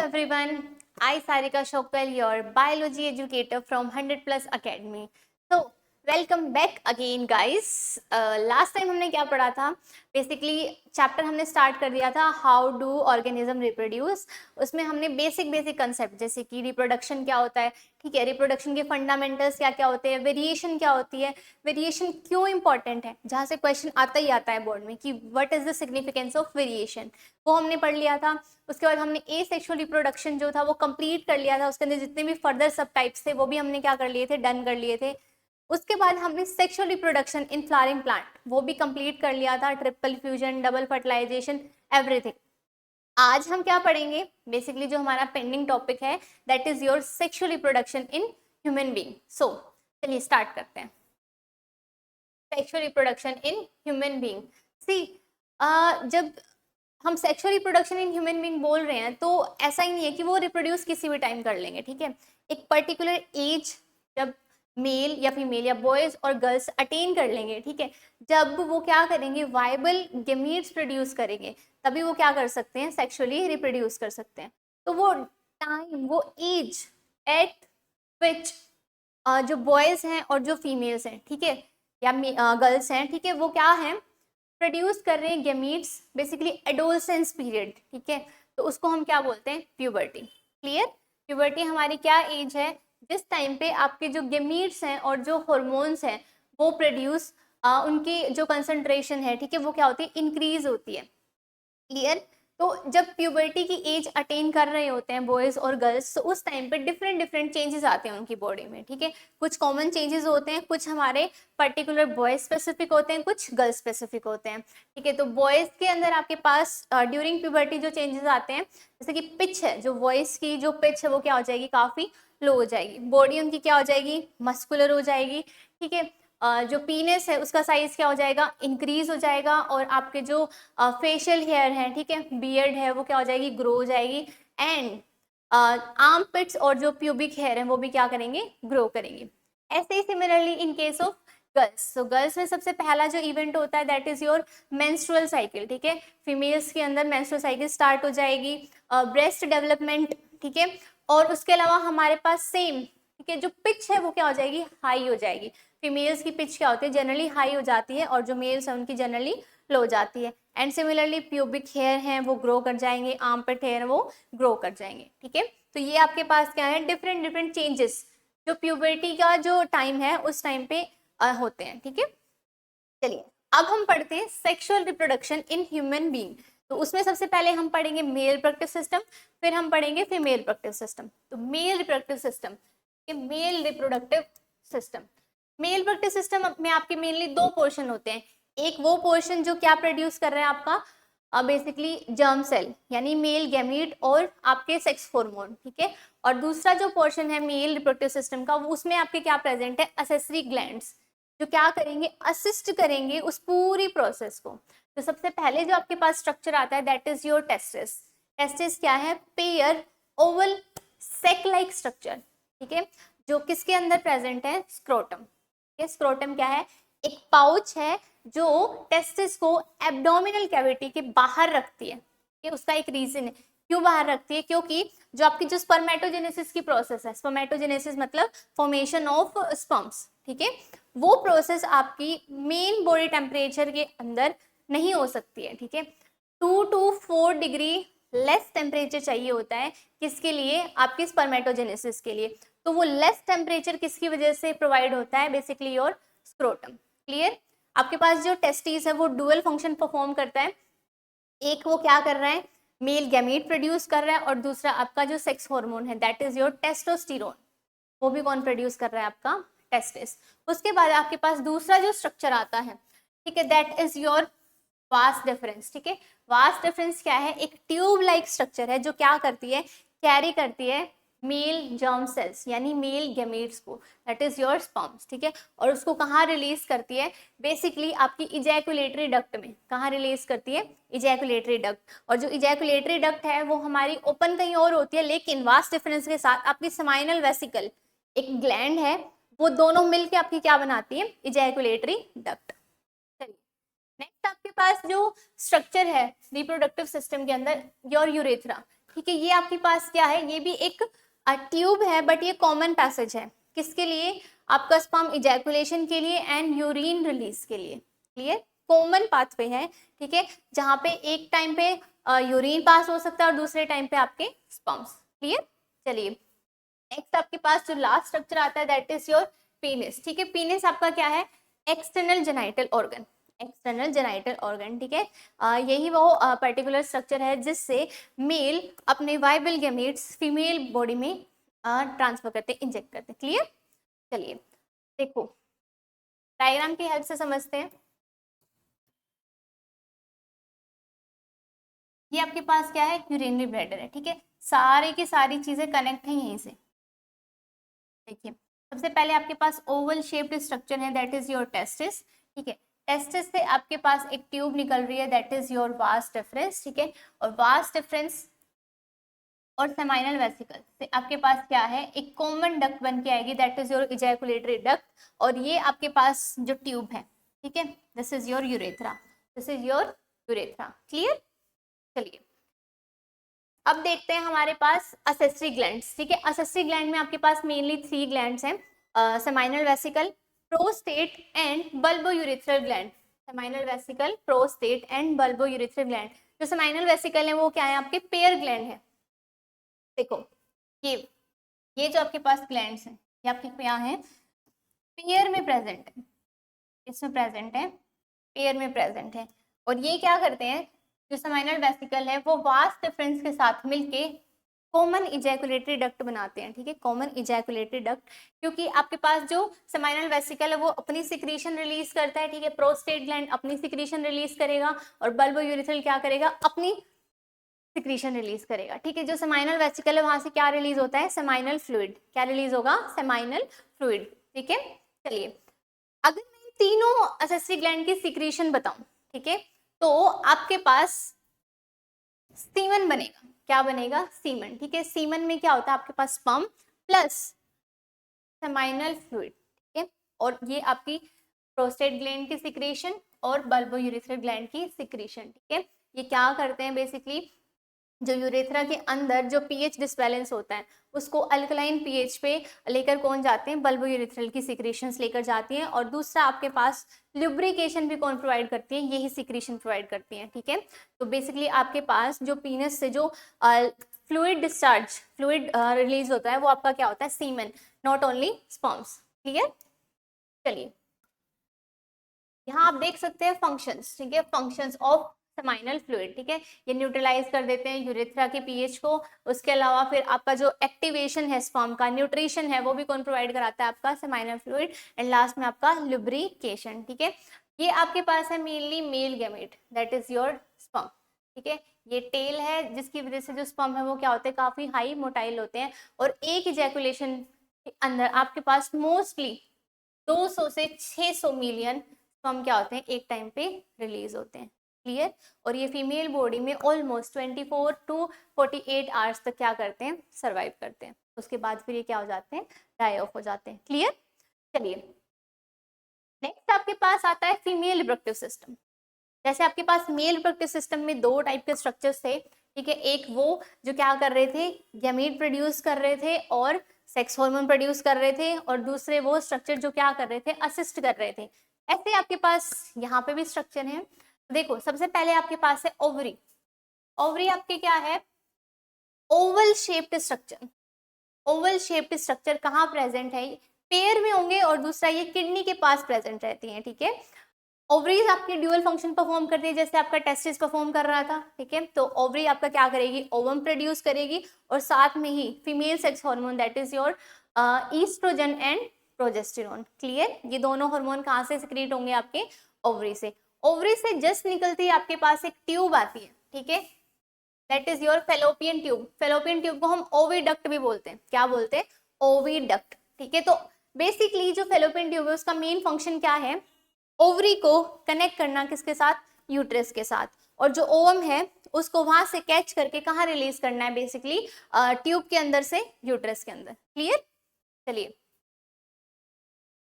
everyone. I Sarika Shokal, your biology educator from 100 Plus Academy. So, welcome back again guys. Last time हमने क्या पढ़ा था? Basically chapter हमने start कर दिया था हाउ डू ऑर्गेनिज्म रिप्रोड्यूस. उसमें हमने बेसिक कंसेप्ट जैसे कि रिप्रोडक्शन क्या होता है, ठीक है, रिप्रोडक्शन के फंडामेंटल्स क्या क्या होते हैं, वेरिएशन क्या होती है, वेरिएशन क्यों इंपॉर्टेंट है, जहाँ से क्वेश्चन आता ही आता है बोर्ड में कि what is the significance of variation, वो हमने पढ़ लिया था. उसके बाद हमने ए सेक्सुअल रिप्रोडक्शन जो था वो कंप्लीट कर लिया था. उसके अंदर जितने भी फर्दर सब टाइप्स थे वो भी हमने क्या कर लिए थे, डन कर लिए थे. उसके बाद हमने sexual reproduction in flowering plant वो भी कंप्लीट कर लिया था, triple fusion, double fertilization, everything. आज हम क्या पढ़ेंगे, बेसिकली जो हमारा पेंडिंग टॉपिक है that is your sexual reproduction in human being. So चलिए स्टार्ट करते हैं. Sexual reproduction in human being. See जब हम sexual reproduction in human being बोल रहे हैं तो ऐसा ही नहीं है कि वो रिप्रोड्यूस किसी भी टाइम कर लेंगे, ठीक है. एक पर्टिकुलर एज जब मेल या फीमेल या बॉयज और गर्ल्स अटेन कर लेंगे, ठीक है, जब वो क्या करेंगे, वाइबल गेमीट्स प्रोड्यूस करेंगे, तभी वो क्या कर सकते हैं, सेक्सुअली रिप्रोड्यूस कर सकते हैं. तो वो टाइम, वो एज एट विच जो बॉयज हैं और जो फीमेल्स हैं, ठीक है, या गर्ल्स हैं, ठीक है, वो क्या हैं, प्रोड्यूस कर रहे हैं गेमीट्स, बेसिकली एडोलसेंस पीरियड, ठीक है. तो उसको हम क्या बोलते हैं, प्यूबर्टी. क्लियर. प्यूबर्टी हमारी क्या एज है, जिस टाइम पे आपके जो गेमीट्स हैं और जो हॉर्मोन्स हैं वो प्रोड्यूस, उनकी जो कंसंट्रेशन है, ठीक है, वो क्या होती है, इंक्रीज होती है. क्लियर. तो जब प्यूबर्टी की एज अटेन कर रहे होते हैं बॉयज और गर्ल्स, तो उस टाइम पे डिफरेंट चेंजेस आते हैं उनकी बॉडी में, ठीक है. कुछ कॉमन चेंजेस होते हैं, कुछ हमारे पर्टिकुलर बॉयज स्पेसिफिक होते हैं, कुछ गर्ल्स स्पेसिफिक होते हैं, ठीक है. तो बॉयज के अंदर आपके पास ड्यूरिंग प्यूबर्टी जो चेंजेस आते हैं, जैसे कि पिच है, जो वॉइस की जो पिच है वो क्या हो जाएगी, काफी लो हो जाएगी. बॉडी उनकी क्या हो जाएगी, मस्कुलर हो जाएगी, ठीक है. जो पीनेस है उसका साइज क्या हो जाएगा, इंक्रीज हो जाएगा. और आपके जो फेशियल हेयर है, ठीक है, बियर्ड है, वो क्या हो जाएगी, ग्रो हो जाएगी. एंड आर्म पिट्स और जो प्यूबिक हेयर है वो भी क्या करेंगे, ग्रो करेंगे. ऐसे ही similarly in case of girls, तो गर्ल्स में सबसे पहला जो इवेंट होता है that is your menstrual cycle, ठीक है. फीमेल्स के अंदर मेंस्ट्रुअल साइकिल स्टार्ट हो जाएगी, ब्रेस्ट डेवलपमेंट, ठीक है. और उसके अलावा हमारे पास सेम, ठीक है, जो पिच है वो क्या हो जाएगी, हाई हो जाएगी. फीमेल्स की पिच क्या होती है, जनरली हाई हो जाती है, और जो मेल्स हैं उनकी जनरली लो हो जाती है. एंड सिमिलरली प्यूबिक हेयर हैं वो ग्रो कर जाएंगे, आर्मपिट हेयर वो ग्रो कर जाएंगे, ठीक है. तो ये आपके पास क्या है, डिफरेंट चेंजेस जो प्यूबर्टी का जो टाइम है उस टाइम पे होते हैं, ठीक है. चलिए अब हम पढ़ते हैं sexual reproduction in human being. तो उसमें सबसे पहले हम पढ़ेंगे मेल रिप्रोडक्टिव सिस्टम, फिर हम पढ़ेंगे फीमेल रिप्रोडक्टिव सिस्टम. तो male reproductive system, male reproductive system, male reproductive system में आपके मेनली दो पोर्शन होते हैं. एक वो पोर्शन जो क्या प्रोड्यूस कर रहे हैं आपका बेसिकली जर्म सेल यानी मेल गैमीट और आपके सेक्स हार्मोन, ठीक है. और दूसरा जो पोर्शन है मेल रिप्रोडक्टिव सिस्टम का, उसमें आपके क्या प्रेजेंट है, असेसरी ग्लैंड्स, जो क्या करेंगे, असिस्ट करेंगे उस पूरी प्रोसेस को. तो सबसे पहले जो आपके पास स्ट्रक्चर आता है that is your testis. Testis क्या है, पेयर ओवल सेक लाइक स्ट्रक्चर, ठीक है, जो किसके अंदर प्रेजेंट है, स्क्रोटम. ये स्क्रोटम क्या है, एक पाउच है जो टेस्टिस को एब्डोमिनल कैविटी के बाहर रखती है. ये उसका एक रीजन है क्यों बाहर रखती है, क्योंकि जो आपकी जो स्पर्मेटोजेनेसिस की प्रोसेस है, स्पर्मेटोजेनेसिस मतलब फॉर्मेशन ऑफ स्पर्म्स, ठीक है, वो प्रोसेस आपकी मेन बॉडी टेम्परेचर के अंदर नहीं हो सकती है, ठीक है. 2 to 4 डिग्री लेस टेम्परेचर चाहिए होता है किसके लिए, आपकी स्पर्मेटोजेनेसिस के लिए. तो वो लेस टेम्परेचर किसकी वजह से प्रोवाइड होता है, बेसिकली योर स्क्रोटम. क्लियर. आपके पास जो टेस्टिस है वो डुअल फंक्शन परफॉर्म करता है. एक वो क्या कर रहा है, मेल गैमीट प्रोड्यूस कर रहा है, और दूसरा आपका जो सेक्स हार्मोन है दैट इज योर टेस्टोस्टेरोन, वो भी कौन प्रोड्यूस कर रहा है, आपका टेस्टिस. उसके बाद आपके पास दूसरा जो स्ट्रक्चर आता है, ठीक है, that is your vas deferens, ठीक है. वास डिफरेंस क्या है, एक ट्यूब लाइक स्ट्रक्चर है जो क्या करती है, कैरी करती है मेल जर्म सेल्स यानी मेल गैमेट्स को, दैट इज योर स्पर्म्स, ठीक है. और उसको कहाँ रिलीज करती है, बेसिकली आपकी इजैकुलेटरी डक्ट में. कहाँ रिलीज करती है, इजैकुलेटरी डक्ट. और जो इजैकुलेटरी डक्ट है वो हमारी ओपन कहीं और होती है, लेकिन वास डिफरेंस के साथ आपकी सेमाइनल वेसिकल एक ग्लैंड है, वो दोनों मिलके आपकी क्या बनाती है, इजैकुलेटरी डक्ट. चलिए नेक्स्ट आपके पास जो स्ट्रक्चर है रिप्रोडक्टिव सिस्टम के अंदर, योर यूरेथ्रा. ठीक है, ये आपके पास क्या है, ये भी एक ट्यूब है, बट ये कॉमन पैसेज है किसके लिए, आपका स्पर्म इजैकुलेशन के लिए एंड यूरिन रिलीज के लिए। क्लियर, कॉमन पाथवे है, ठीक है, जहाँ पे एक टाइम पे यूरिन पास हो सकता है और दूसरे टाइम पे आपके स्पर्म्स। क्लियर, चलिए नेक्स्ट आपके पास जो लास्ट स्ट्रक्चर आता है दैट इज योर पीनिस। ठीक है, पीनिस आपका क्या है, external genital organ, external genital organ. ठीक है, यही वो पर्टिकुलर स्ट्रक्चर है जिससे मेल अपने वाइबल गैमेट्स फीमेल बॉडी में ट्रांसफर करते हैं, इंजेक्ट करते हैं। क्लियर, चलिए देखो डायग्राम की हेल्प से समझते हैं। ये आपके पास क्या है, यूरिनरी ब्लैडर है। ठीक है, सारी की सारी चीजें कनेक्ट हैं यहीं से। देखिए सबसे पहले आपके पास ओवल शेप्ड स्ट्रक्चर है दैट इज योर टेस्टिस। ठीक है, टेस्टिस से आपके पास एक ट्यूब निकल रही है that is your vas deferens. ठीक है, और वास डिफरेंस और सेमाइनल वेसिकल से आपके पास क्या है, एक कॉमन डक्ट बन के आएगी that is your ejaculatory duct, और ये आपके पास जो ट्यूब है, ठीक है, this is your urethra, this is your urethra. Clear, चलिए अब देखते हैं हमारे पास असेसरी ग्लैंड्स। ठीक है, असेसरी ग्लैंड में आपके पास मेनली 3 ग्लैंड्स हैं, seminal vesicle, prostate and bulbourethral gland. Seminal vesicle, prostate and bulbourethral gland. जो सेमाइनल वेसिकल है वो क्या है, आपके पेयर ग्लैंड है। देखो ये जो आपके पास ग्लैंड्स हैं ये आपके क्या है, पेयर में प्रेजेंट है, इसमें प्रेजेंट है, पेयर में प्रेजेंट है। और ये क्या करते हैं, जो सेमाइनल वेसिकल है वो वास डिफरेंस के साथ मिलके कॉमन इजैकुलेटरी डक्ट बनाते हैं। ठीक है, कॉमन इजैकुलेटरी डक्ट, क्योंकि आपके पास जो सेमाइनल वेसिकल है वो अपनी सिक्रीशन रिलीज करता है। ठीक है, प्रोस्टेट ग्लैंड अपनी सिक्रीशन रिलीज करेगा और बल्बोयूरेथ्रल क्या करेगा, अपनी सिक्रीशन रिलीज करेगा। ठीक है, जो सेमाइनल वेसिकल है वहां से क्या रिलीज होता है, सेमाइनल फ्लूइड। क्या रिलीज होगा, सेमाइनल फ्लूइड। ठीक है, चलिए अगर मैं तीनों असेसरी ग्लैंड की सिक्रीशन बताऊं, ठीक है, तो आपके पास सीमन बनेगा। क्या बनेगा, सीमन। ठीक है, सीमन में क्या होता है, आपके पास स्पर्म प्लस सेमाइनल फ्लूइड। ठीक है, और ये आपकी प्रोस्टेट ग्लैंड की सिक्रीशन और बल्बोयूरेथ्रल ग्लैंड की सिक्रीशन। ठीक है, ये क्या करते हैं बेसिकली, जो यूरेथ्रा के अंदर जो पीएच डिसबैलेंस होता है उसको अल्कलाइन पीएच पे लेकर कौन जाते हैं, बल्बोयूरेथ्रल की सिक्रीशंस लेकर जाती हैं। और दूसरा आपके पास लुब्रिकेशन भी कौन प्रोवाइड करती है, यही सिक्रीशन प्रोवाइड करती है। ठीक है, तो बेसिकली आपके पास जो पीनस से जो फ्लूइड डिस्चार्ज, फ्लूइड रिलीज होता है वो आपका क्या होता है, semen, not only sperms. Clear, चलिए यहाँ आप देख सकते हैं फंक्शंस। ठीक है, फंक्शंस ऑफ सेमाइनल फ्लूइड। ठीक है, ये न्यूट्रलाइज कर देते हैं यूरेथ्रा के पीएच को। उसके अलावा फिर आपका जो एक्टिवेशन है स्पर्म का, न्यूट्रिशन है, वो भी कौन प्रोवाइड कराता है, आपका सेमाइनल फ्लूइड। एंड लास्ट में आपका लुब्रिकेशन। ठीक है, ये आपके पास है mainly male gamete that is your sperm. ठीक है, ये टेल है जिसकी वजह से जो स्पर्म है वो क्या होते हैं, काफी हाई मोटाइल होते हैं। और एक इजैकुलेशन के अंदर आपके पास मोस्टली 200 से 600 मिलियन स्पर्म क्या होते हैं, एक टाइम पे रिलीज होते हैं। क्लियर, और ये फीमेल बॉडी में ऑलमोस्ट 24 टू 48 आवर्स तक क्या करते हैं, सर्वाइव करते हैं। उसके बाद फिर ये क्या हो जाते हैं, डाई ऑफ हो जाते हैं। क्लियर, चलिए नेक्स्ट आपके पास आता है फीमेल रिप्रोडक्टिव सिस्टम। जैसे आपके पास मेल रिप्रोडक्टिव सिस्टम में 2 टाइप के स्ट्रक्चर्स थे। ठीक है, एक वो जो क्या कर रहे थे, गैमीट प्रोड्यूस कर रहे थे और सेक्स हार्मोन प्रोड्यूस कर रहे थे, और दूसरे वो स्ट्रक्चर जो क्या कर रहे थे, असिस्ट कर रहे थे। ऐसे आपके पास यहाँ पे भी स्ट्रक्चर है। देखो सबसे पहले आपके पास है ओवरी। ओवरी आपके क्या है, Oval shaped structure. Oval shaped structure कहाँ प्रेजेंट है, पेयर में होंगे, और दूसरा ये किडनी के पास प्रेजेंट रहती है। ठीक है, ओवरीज आपकी ड्यूअल फंक्शन परफॉर्म करती है, जैसे आपका टेस्टिस परफॉर्म कर रहा था। ठीक है, तो ओवरी आपका क्या करेगी, ओवम प्रोड्यूस करेगी, और साथ में ही female sex hormone that is your oestrogen and progesterone. Clear, ये दोनों हार्मोन कहाँ से सिक्रीट होंगे, आपके ओवरी से। ओवरी से जस्ट निकलती है आपके पास एक ट्यूब आती है। ठीक है, that is your fallopian tube. Fallopian tube को हम ओविडक्ट भी बोलते हैं। क्या बोलते हैं, ओविडक्ट। ठीक है, तो बेसिकली जो फेलोपियन ट्यूब है उसका मेन फंक्शन क्या है, ओवरी को कनेक्ट करना किसके साथ, यूट्रस के साथ, और जो ओवम है उसको वहां से कैच करके कहाँ रिलीज करना है, बेसिकली ट्यूब के अंदर से यूट्रस के अंदर। क्लियर, चलिए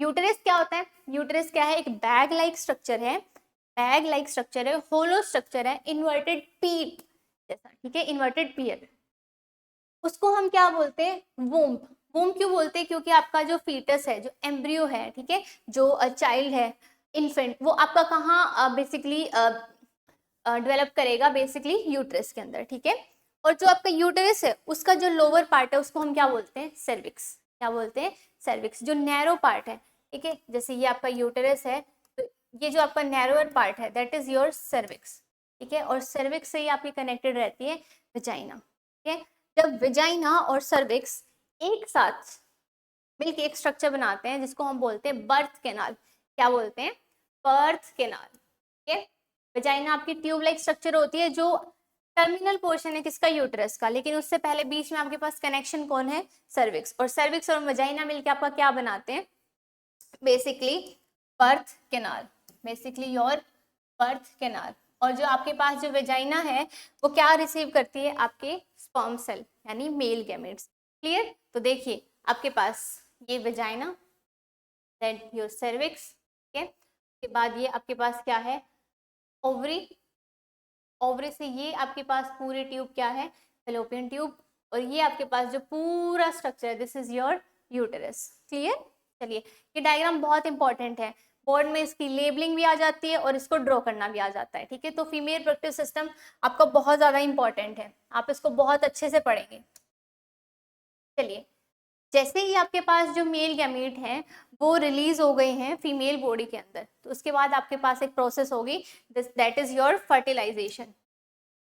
यूट्रस क्या होता है, यूट्रस क्या है, एक बैग लाइक स्ट्रक्चर है, बैग लाइक स्ट्रक्चर है, होलो स्ट्रक्चर है, इन्वर्टेड पीट जैसा। ठीक है, इन्वर्टेड पियर, उसको हम क्या बोलते हैं, वूम्ब। वूम्ब क्यों बोलते हैं, क्योंकि आपका जो फीटस है, जो एम्ब्रियो है, ठीक है, जो चाइल्ड है, इन्फेंट, वो आपका कहाँ बेसिकली डेवलप करेगा, बेसिकली यूट्रस के अंदर, ठीक है। और जो आपका यूट्रस है उसका जो लोअर पार्ट है उसको हम क्या बोलते हैं, सर्विक्स। क्या बोलते हैं, सर्विक्स। जो नैरो पार्ट है, ठीक है, जैसे ये आपका यूट्रस है, तो ये जो आपका नैरोअर पार्ट है दैट इज योर सर्विक्स, ठीक है। और सर्विक्स से ही आपकी कनेक्टेड रहती है विजाइना, ठीक है। जब विजाइना और सर्विक्स एक साथ मिलकर एक स्ट्रक्चर बनाते हैं जिसको हम बोलते हैं बर्थ कैनाल। क्या बोलते हैं, बर्थ कैनाल, ठीक है। वजाइना आपकी ट्यूब लाइक स्ट्रक्चर होती है जो टर्मिनल पोर्शन है किसका, यूट्रस का, लेकिन उससे पहले बीच में आपके पास कनेक्शन कौन है, सर्विक्स। और सर्विक्स और वजाइना मिलकर आपका क्या बनाते हैं, basically birth canal, basically your birth canal. और जो आपके पास जो वेजाइना है वो क्या रिसीव करती है, आपके स्पर्म सेल यानी मेल गैमेट्स। क्लियर। तो देखिए आपके पास ये वेजाइना, देन योर सर्विक्स, ठीक है। उसके बाद ये आपके पास क्या है, ओवरी। ओवरी से ये आपके पास पूरी ट्यूब क्या है, फैलोपियन ट्यूब। और ये आपके पास जो पूरा स्ट्रक्चर है this is your uterus. Clear. चलिए ये डायग्राम बहुत इंपॉर्टेंट है, बोर्ड में इसकी लेबलिंग भी आ जाती है और इसको ड्रॉ करना भी आ जाता है, ठीक है। तो फीमेल रिप्रोडक्टिव सिस्टम आपका बहुत ज्यादा इंपॉर्टेंट है, आप इसको बहुत अच्छे से पढ़ेंगे। चलिए जैसे ही आपके पास जो मेल गैमीट हैं वो रिलीज हो गए हैं फीमेल बॉडी के अंदर, तो उसके बाद आपके पास एक प्रोसेस होगी, that is your fertilisation.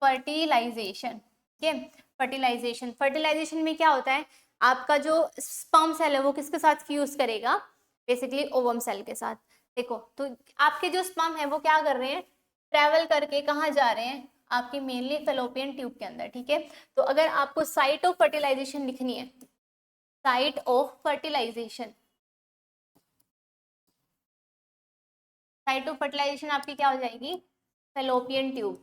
Fertilisation, ठीक है। फर्टिलाइजेशन, फर्टिलाइजेशन में क्या होता है, आपका जो स्पर्म सेल है वो किसके साथ फ्यूज करेगा, बेसिकली ओवम सेल के साथ। देखो तो आपके जो स्पर्म है वो क्या कर रहे हैं, ट्रेवल करके कहाँ जा रहे हैं, आपकी मेनली फेलोपियन ट्यूब के अंदर, ठीक है। तो अगर आपको साइट ऑफ फर्टिलाइजेशन लिखनी है, site of fertilisation, site of fertilisation आपकी क्या हो जाएगी, फेलोपियन ट्यूब,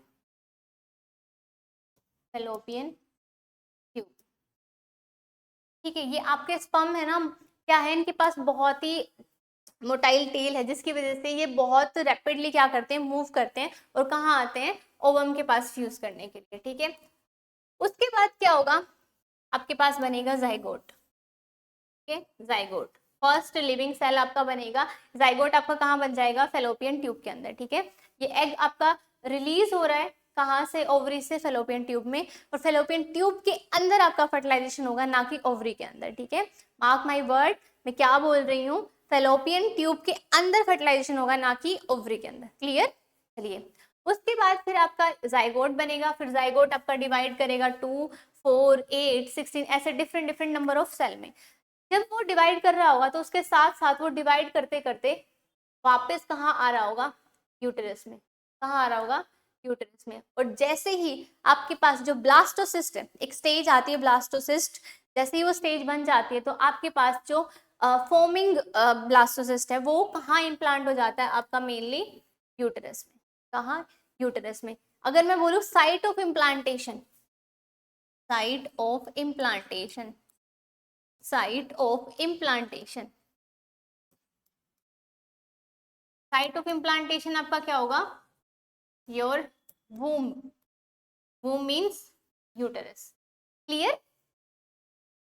फेलोपियन ट्यूब, ठीक है। ये आपके स्पर्म है ना, क्या है, इनके पास बहुत ही मोटाइल टेल है जिसकी वजह से ये बहुत रैपिडली क्या करते हैं, मूव करते हैं और कहाँ आते हैं, ओवम के पास फ्यूज करने के लिए, ठीक है। उसके बाद क्या होगा, आपके पास बनेगा जाइगोट, ठीक है, जाइगोट। फर्स्ट लिविंग सेल आपका बनेगा, जाइगोट आपका कहाँ बन जाएगा, फेलोपियन ट्यूब के अंदर, ठीक है। ये एग आपका रिलीज हो रहा है कहाँ से, ओवरी से फेलोपियन ट्यूब में, और फेलोपियन ट्यूब के अंदर आपका फर्टिलाइजेशन होगा, ना कि ओवरी के अंदर, ठीक है। मार्क माई वर्ड, मैं क्या बोल रही हूँ, फेलोपियन ट्यूब के अंदर फर्टिलाइजेशन होगा, ना कि ओवरी के अंदर। क्लियर। चलिए उसके बाद फिर आपका जाइगोट बनेगा, फिर जाइगोट आपका डिवाइड करेगा 2, 4, 8, 16 ऐसे different different number of cell में। जब वो डिवाइड कर रहा होगा तो उसके साथ साथ वो डिवाइड करते करते वापस कहाँ आ रहा होगा, यूटेरस में। कहाँ आ रहा होगा, यूटेरस में। और जैसे ही आपके पास जो ब्लास्टोसिस्ट है, एक स्टेज आती है ब्लास्टोसिस्ट, जैसे ही वो स्टेज बन जाती है तो आपके पास जो फॉर्मिंग ब्लास्टोसिस्ट है वो कहाँ इम्प्लांट हो जाता है, आपका मेनली यूटेरस में। कहाँ, यूटेरस में। अगर मैं बोलूँ site of implantation, site of implantation, site of implantation, site of implantation आपका क्या होगा, your womb. Womb means uterus. Clear.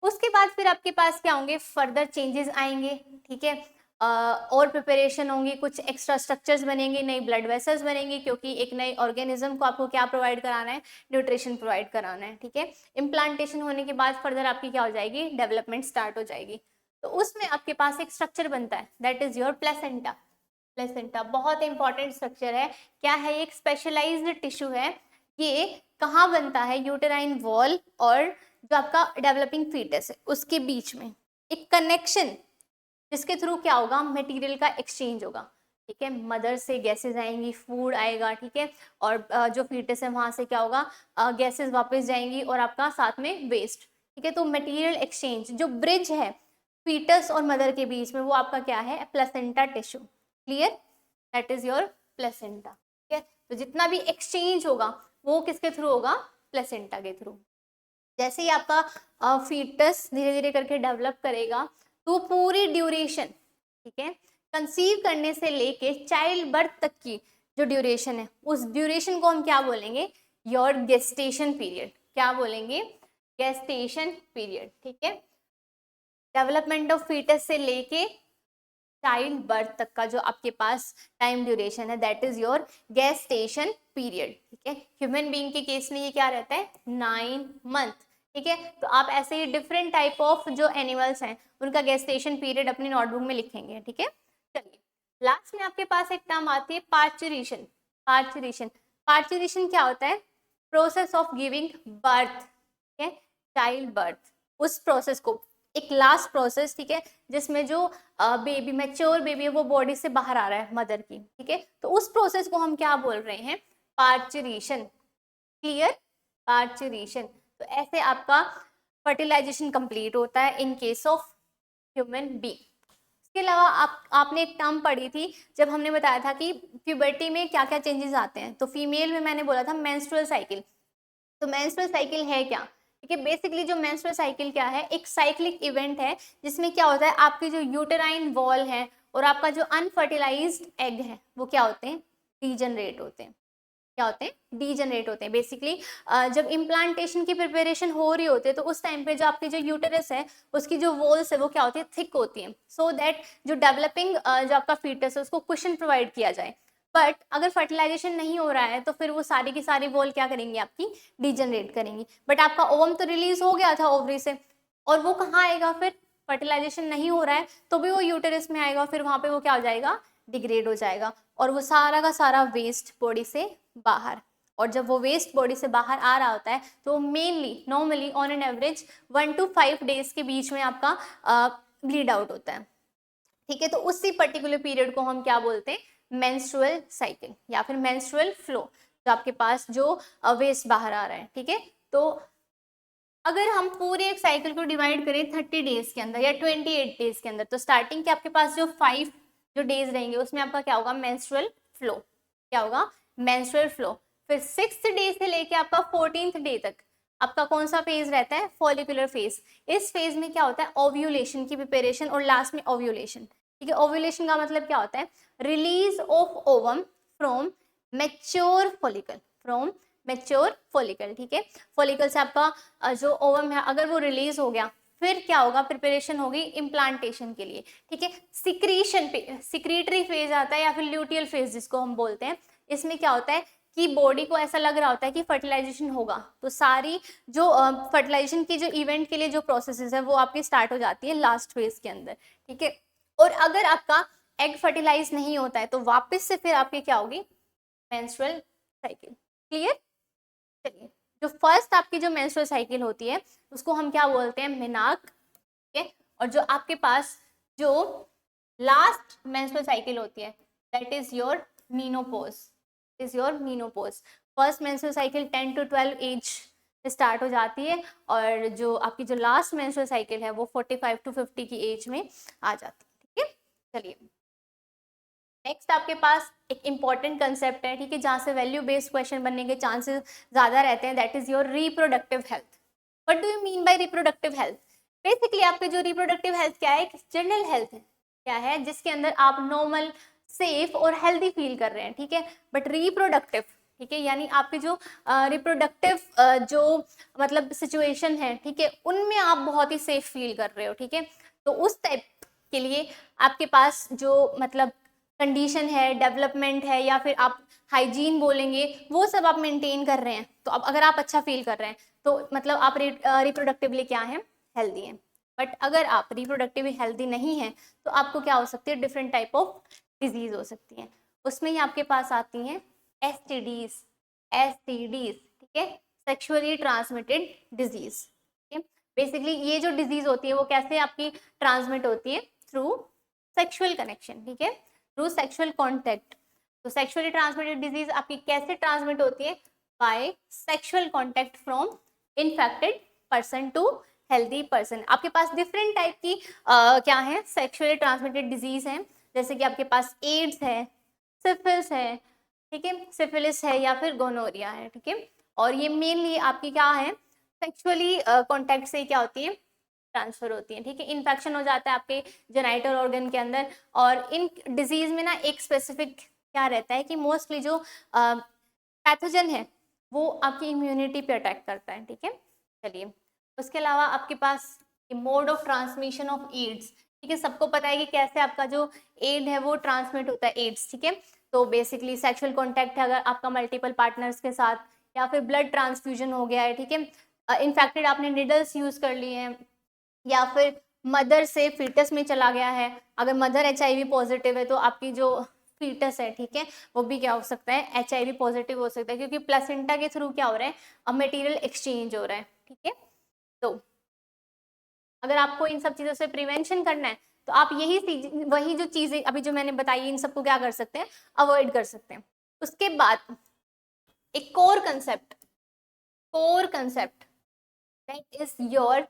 उसके बाद फिर आपके पास क्या होंगे, फर्दर चेंजेस आएंगे, ठीक है। और प्रिपरेशन होंगी, कुछ एक्स्ट्रा स्ट्रक्चर्स बनेंगे, नई ब्लड वेसल्स बनेंगी, क्योंकि एक नए ऑर्गेनिज्म को आपको क्या प्रोवाइड कराना है, न्यूट्रिशन प्रोवाइड कराना है, ठीक है। इम्प्लांटेशन होने के बाद फर्दर आपकी क्या हो जाएगी, डेवलपमेंट स्टार्ट हो जाएगी। तो उसमें आपके पास एक स्ट्रक्चर बनता है, that is your placenta. Placenta बहुत इंपॉर्टेंट स्ट्रक्चर है। क्या है, एक स्पेशलाइज्ड टिश्यू है। ये कहाँ बनता है, यूटेराइन वॉल और जो आपका डेवलपिंग फीटस है उसके बीच में एक कनेक्शन, जिसके थ्रू क्या होगा, मटेरियल का एक्सचेंज होगा, ठीक है। मदर से गैसेस आएंगी, फूड आएगा, ठीक है। और जो फीटस है वहां से क्या होगा, गैसेस वापस जाएंगी और आपका साथ में वेस्ट, ठीक है। तो मटेरियल एक्सचेंज जो ब्रिज है फीटस और मदर के बीच में वो आपका क्या है, placenta tissue. Clear. That is your placenta, ठीक है। तो जितना भी एक्सचेंज होगा वो किसके थ्रू होगा, प्लेसेंटा के थ्रू। जैसे ही आपका फीटस धीरे धीरे करके डेवलप करेगा तो पूरी ड्यूरेशन, ठीक है, कंसीव करने से लेके चाइल्ड बर्थ तक की जो ड्यूरेशन है उस ड्यूरेशन को हम क्या बोलेंगे, योर गेस्टेशन पीरियड। क्या बोलेंगे, गेस्टेशन पीरियड, ठीक है। डेवलपमेंट ऑफ फीटस से लेके चाइल्ड बर्थ तक का जो आपके पास टाइम ड्यूरेशन है, that is your gestation period, ठीक है। ह्यूमन बीइंग के केस में ये क्या रहता है, 9 मंथ, ठीक है। तो आप ऐसे ही डिफरेंट टाइप ऑफ जो एनिमल्स हैं उनका गेस्टेशन पीरियड अपनी नोटबुक में लिखेंगे, ठीक है। चलिए, लास्ट में आपके पास एक टर्म आती है पार्चुरेशन। पार्चुरेशन, पार्चुरेशन क्या होता है, प्रोसेस ऑफ गिविंग बर्थ, ठीक है, चाइल्ड बर्थ, उस प्रोसेस को, एक लास्ट प्रोसेस, ठीक है, जिसमें जो बेबी, मैच्योर बेबी है, वो बॉडी से बाहर आ रहा है मदर की, ठीक है। तो उस प्रोसेस को हम क्या बोल रहे हैं, पार्चुरेशन, क्लियर, पार्चुरेशन। तो ऐसे आपका फर्टिलाइजेशन कंप्लीट होता है इन केस ऑफ ह्यूमन बीइंग। इसके अलावा आपने एक टर्म पढ़ी थी जब हमने बताया था कि प्यूबर्टी में क्या क्या चेंजेस आते हैं, तो फीमेल में मैंने बोला था मेंस्ट्रुअल साइकिल। तो मेंस्ट्रुअल साइकिल है क्या, ठीक है। बेसिकली जो मेंस्ट्रुअल साइकिल क्या है, एक साइक्लिक इवेंट है जिसमें क्या होता है, आपकी जो यूटेराइन वॉल है और आपका जो अनफर्टिलाइज्ड एग है वो क्या होते हैं, डीजनरेट होते हैं। क्या होते हैं, डीजनरेट होते हैं। बेसिकली जब इम्प्लांटेशन की प्रिपरेशन हो रही होती है तो उस टाइम पे जो आपकी जो यूटेरस है उसकी जो वॉल्स है वो क्या होती है, थिक होती है, सो दैट जो डेवलपिंग जो आपका फीटस है उसको कुशन प्रोवाइड किया जाए। बट अगर फर्टिलाइजेशन नहीं हो रहा है तो फिर वो सारी की सारी वॉल क्या करेंगी, आपकी डीजनरेट करेंगी। बट आपका ओवम तो रिलीज हो गया था ओवरी से, और वो कहाँ आएगा फिर, फर्टिलाइजेशन नहीं हो रहा है तो भी वो यूटेरस में आएगा, फिर वहां पे वो क्या हो जाएगा, डिग्रेड हो जाएगा, और वो सारा का सारा वेस्ट बॉडी से बाहर। और जब वो वेस्ट बॉडी से बाहर आ रहा होता है तो mainly normally on an average 1 to 5 days के बीच में आपका ब्लीड आउट होता है, ठीक है। तो उसी पर्टिकुलर पीरियड को हम क्या बोलते हैं, मेंस्ट्रुअल साइकिल या फिर मेंस्ट्रुअल फ्लो, जो आपके पास जो वेस्ट बाहर आ रहा है, ठीक है। तो अगर हम पूरे एक साइकिल को डिवाइड करें 30 डेज के अंदर या 28 डेज के अंदर, तो स्टार्टिंग के आपके पास जो 5 जो डेज रहेंगे उसमें आपका क्या होगा, मेंस्ट्रुअल फ्लो, क्या होगा, मेंस्ट्रुअल फ्लो। फिर 6th डे से लेके आपका 14th डे तक आपका कौन सा फेज रहता है, फॉलिकुलर फेज। इस फेज में क्या होता है, ओव्यूलेशन की प्रिपरेशन और लास्ट में ओव्यूलेशन, ठीक है। ओव्यूलेशन का मतलब क्या होता है, release of ovum from mature follicle, from mature follicle, ठीक है। फॉलिकल से आपका जो ओवम है अगर वो रिलीज हो गया, फिर क्या होगा, प्रिपरेशन होगी इम्प्लांटेशन के लिए, ठीक है। सिक्रीशन पे सिक्रीटरी फेज आता है या फिर ल्यूटियल फेज जिसको हम बोलते हैं। इसमें क्या होता है कि बॉडी को ऐसा लग रहा होता है कि फर्टिलाइजेशन होगा, तो सारी जो फर्टिलाइजेशन की जो इवेंट के लिए जो प्रोसेसेस है वो आपकी स्टार्ट हो जाती है लास्ट फेज के अंदर, ठीक है। और अगर आपका एग फर्टिलाइज नहीं होता है तो वापस से फिर आपकी क्या होगी, मेंस्ट्रुअल साइकिल, क्लियर। चलिए, जो फर्स्ट आपकी जो मेंस्ट्रुअल साइकिल होती है उसको हम क्या बोलते हैं, मेनार्क, ठीक है। और जो आपके पास जो लास्ट मेंस्ट्रुअल साइकिल होती है that is your menopause, is your menopause. First menstrual cycle 10 to 12 age start हो जाती है और जो आपकी जो लास्ट मेंस्ट्रुअल साइकिल है वो 45 to 50 की एज में आ जाती है, ठीक है। चलिए, नेक्स्ट आपके पास एक इंपॉर्टेंट कंसेप्ट है, ठीक है, जहाँ से वैल्यू बेस्ड क्वेश्चन बनने के चांसेस ज़्यादा रहते हैं, that is your reproductive health. What do you mean by reproductive health. Basically आपके जो रिप्रोडक्टिव हेल्थ क्या है, एक जनरल हेल्थ है, क्या है, जिसके अंदर आप नॉर्मल, सेफ और हेल्दी फील कर रहे हैं, ठीक है। बट रिप्रोडक्टिव, ठीक है, यानी आपके जो रिप्रोडक्टिव जो मतलब सिचुएशन है, ठीक है, उनमें आप बहुत ही सेफ फील कर रहे हो, ठीक है। तो उस टाइप के लिए आपके पास जो मतलब कंडीशन है, डेवलपमेंट है, या फिर आप हाइजीन बोलेंगे, वो सब आप मेंटेन कर रहे हैं, तो अब अगर आप अच्छा फील कर रहे हैं तो मतलब आप रिप्रोडक्टिवली क्या है, हेल्दी हैं। बट अगर आप रिप्रोडक्टिवली हेल्दी नहीं हैं तो आपको क्या हो सकती है, डिफरेंट टाइप ऑफ डिजीज हो सकती हैं। उसमें ही आपके पास आती हैं एसटीडीज, एसटीडीज, ठीक है, सेक्सुअली ट्रांसमिटेड डिजीज, ठीक है। बेसिकली ये जो डिजीज होती है वो कैसे आपकी ट्रांसमिट होती है, थ्रू सेक्सुअल कनेक्शन, ठीक है, थ्रू सेक्सुअल कॉन्टैक्ट। तो सेक्सुअली ट्रांसमिटेड डिजीज आपकी कैसे ट्रांसमिट होती है, by sexual contact from infected person to healthy person. आपके पास डिफरेंट टाइप की क्या है, सेक्सुअली ट्रांसमिटेड डिजीज है, जैसे कि आपके पास एड्स है, सिफिलिस है, ठीक है, सिफिलिस है या फिर गोनोरिया है, ठीक है। और ये मेनली आपकी क्या है, सेक्सुअली कॉन्टैक्ट से क्या होती है, ट्रांसफर होती है, ठीक है। इन्फेक्शन हो जाता है आपके जेनाइटल ऑर्गन के अंदर, और इन डिजीज में ना एक स्पेसिफिक क्या रहता है कि मोस्टली जो पैथोजन है वो आपकी इम्यूनिटी पे अटैक करता है, ठीक है। चलिए, उसके अलावा आपके पास mode of transmission of AIDS, ठीक है, सबको पता है कि कैसे आपका जो एड है वो ट्रांसमिट होता है, एड्स, ठीक है। तो बेसिकली सेक्सुअल कॉन्टैक्ट है अगर आपका मल्टीपल पार्टनर्स के साथ, या फिर ब्लड ट्रांसफ्यूजन हो गया है, ठीक है, इन्फेक्टेड आपने निडल्स यूज कर लिए हैं, या फिर मदर से फीटस में चला गया है, अगर मदर HIV पॉजिटिव है तो आपकी जो फीटस है, ठीक है, वो भी क्या हो सकता है, HIV पॉजिटिव हो सकता है, क्योंकि प्लेसेंटा के थ्रू क्या हो रहा है, अब मटेरियल एक्सचेंज हो रहा है, ठीक है। तो अगर आपको इन सब चीजों से प्रिवेंशन करना है तो आप वही जो चीजें अभी जो मैंने बताई इन सबको क्या कर सकते हैं, अवॉइड कर सकते हैं। उसके बाद एक core concept that is your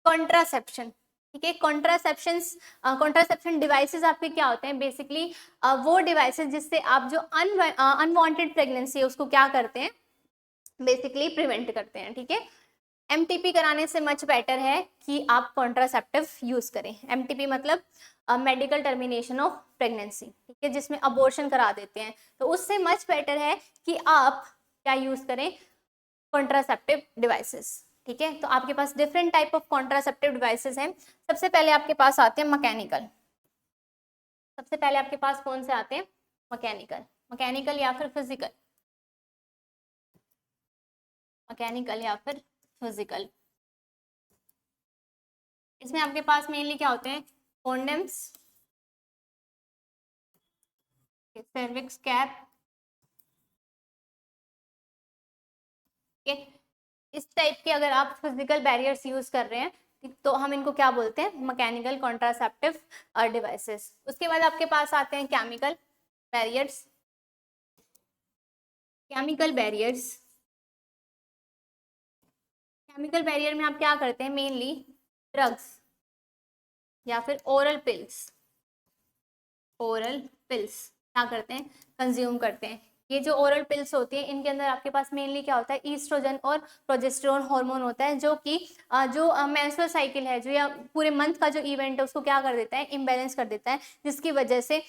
contraception, ठीक है। कॉन्ट्रासेप्शन डिवाइसेस आपके क्या होते हैं, बेसिकली वो डिवाइसेस जिससे आप जो अनवांटेड प्रेगनेंसी है उसको क्या करते हैं, बेसिकली प्रिवेंट करते हैं, ठीक है। MTP कराने से मच बेटर है कि आप कॉन्ट्रासेप्टिव यूज करें। MTP मतलब मेडिकल टर्मिनेशन ऑफ प्रेगनेंसी, ठीक है, जिसमें अबॉर्शन करा देते हैं, तो उससे मच बेटर है कि आप क्या यूज करें, कॉन्ट्रासेप्टिव डिवाइसेस, ठीक है। तो आपके पास different type of contraceptive devices हैं। सबसे पहले आपके पास आते हैं मैकेनिकल। सबसे पहले आपके पास कौन से आते हैं, मैकेनिकल या फिर फिजिकल, मैकेनिकल या फिर फिजिकल। इसमें आपके पास मेनली क्या होते हैं, कॉन्डम्स, सर्विक्स कैप, इस टाइप के अगर आप फिजिकल बैरियर्स यूज कर रहे हैं तो हम इनको क्या बोलते हैं, मैकेनिकल कॉन्ट्रासेप्टिव डिवाइसेस। उसके बाद आपके पास आते हैं केमिकल बैरियर्स। केमिकल बैरियर में आप क्या करते हैं, मेनली ड्रग्स या फिर ओरल पिल्स क्या करते हैं, कंज्यूम करते हैं। ये जो ओरल पिल्स होती है इनके अंदर आपके पास मेनली क्या होता है, ईस्ट्रोजन और प्रोजेस्टेरोन हार्मोन होता है, जो कि जो मेंस्ट्रुअल साइकिल है, जो या पूरे मंथ का जो इवेंट है उसको क्या कर देता है, इम्बैलेंस कर देता है, जिसकी वजह से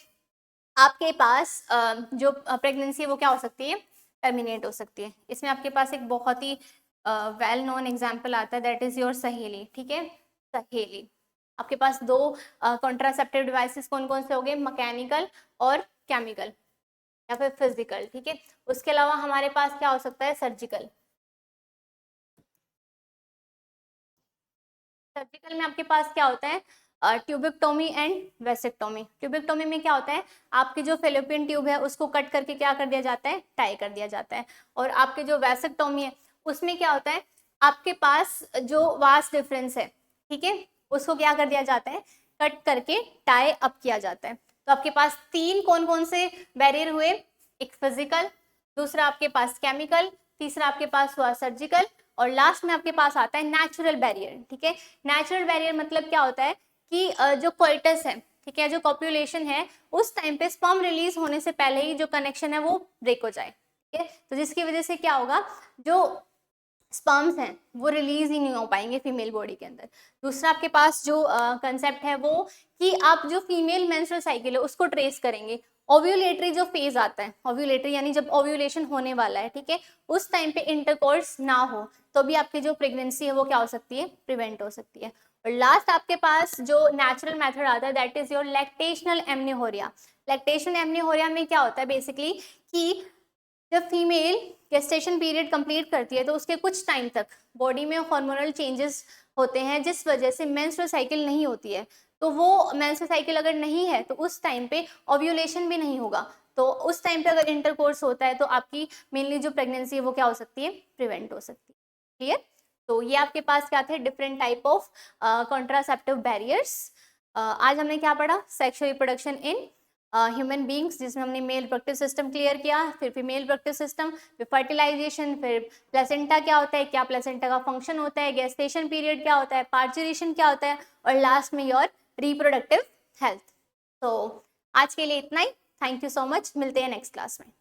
आपके पास जो प्रेगनेंसी है वो क्या हो सकती है, टर्मिनेट हो सकती है। इसमें आपके पास एक बहुत ही वेल नोन एग्जाम्पल आता है, दैट इज योर सहेली, ठीक है, सहेली। आपके पास दो कॉन्ट्रासेप्टिव डिवाइसेस कौन कौन से हो गए, मैकेनिकल और केमिकल या फिर फिजिकल, ठीक है। उसके अलावा हमारे पास क्या हो सकता है, सर्जिकल में आपके पास क्या होता है, ट्यूबिक्टोमी एंड वेसेक्टोमी। ट्यूबिक्टोमी में क्या होता है, आपकी जो फेलोपियन ट्यूब है उसको कट करके क्या कर दिया जाता है, टाई कर दिया जाता है। और आपके जो वेसेक्टोमी है उसमें क्या होता है, आपके पास जो वास्ट डिफरेंस है, ठीक है, उसको क्या कर दिया जाता है, कट करके टाई अप किया जाता है। तो आपके पास तीन कौन कौन से बैरियर हुए, एक फिजिकल, दूसरा आपके पास केमिकल, तीसरा आपके पास हुआ सर्जिकल, और लास्ट में आपके पास आता है नेचुरल बैरियर, ठीक है। नेचुरल बैरियर मतलब क्या होता है कि जो कोइटस है, ठीक है, जो कॉपुलेशन है, उस टाइम पे स्पर्म रिलीज होने से पहले ही जो कनेक्शन है वो ब्रेक हो जाए, ठीक है। तो जिसकी वजह से क्या होगा, जो स्पर्म्स हैं वो रिलीज ही नहीं हो पाएंगे फीमेल बॉडी के अंदर। दूसरा आपके पास जो कंसेप्ट है वो कि आप जो फीमेल मेंस्ट्रुअल साइकिल है उसको ट्रेस करेंगे। ओव्यूलेटरी जो फेज आता है, ओव्यूलेटरी यानी जब ओव्यूलेशन होने वाला है, ठीक है, उस टाइम पे इंटरकोर्स ना हो तो भी आपकी जो प्रेगनेंसी है वो क्या हो सकती है, प्रिवेंट हो सकती है। और लास्ट आपके पास जो नेचुरल मेथड आता है that is your lactational amenorrhoea. Lactational amenorrhoea में क्या होता है बेसिकली कि जब फीमेल गेस्टेशन पीरियड कंप्लीट करती है तो उसके कुछ टाइम तक बॉडी में हार्मोनल चेंजेस होते हैं जिस वजह से मेंस्ट्रुअल साइकिल नहीं होती है। तो वो मेंस्ट्रुअल साइकिल अगर नहीं है तो उस टाइम पे ओव्यूलेशन भी नहीं होगा। तो उस टाइम पे अगर इंटरकोर्स होता है तो आपकी मेनली जो प्रेगनेंसी है वो क्या हो सकती है, प्रिवेंट हो सकती है। क्लियर। तो ये आपके पास क्या थे, different type of contraceptive barriers. आज हमने क्या पढ़ा, sexual reproduction in human beings, जिसमें हमने मेल रिप्रोडक्टिव सिस्टम क्लियर किया, फिर फीमेल रिप्रोडक्टिव सिस्टम, फिर फर्टिलाइजेशन, फिर प्लेसेंटा क्या होता है, क्या प्लेसेंटा का फंक्शन होता है, गेस्टेशन पीरियड क्या होता है, पार्चुरेशन क्या होता है, और लास्ट में योर रिप्रोडक्टिव हेल्थ। तो आज के लिए इतना ही। थैंक यू सो मच, मिलते हैं नेक्स्ट क्लास में।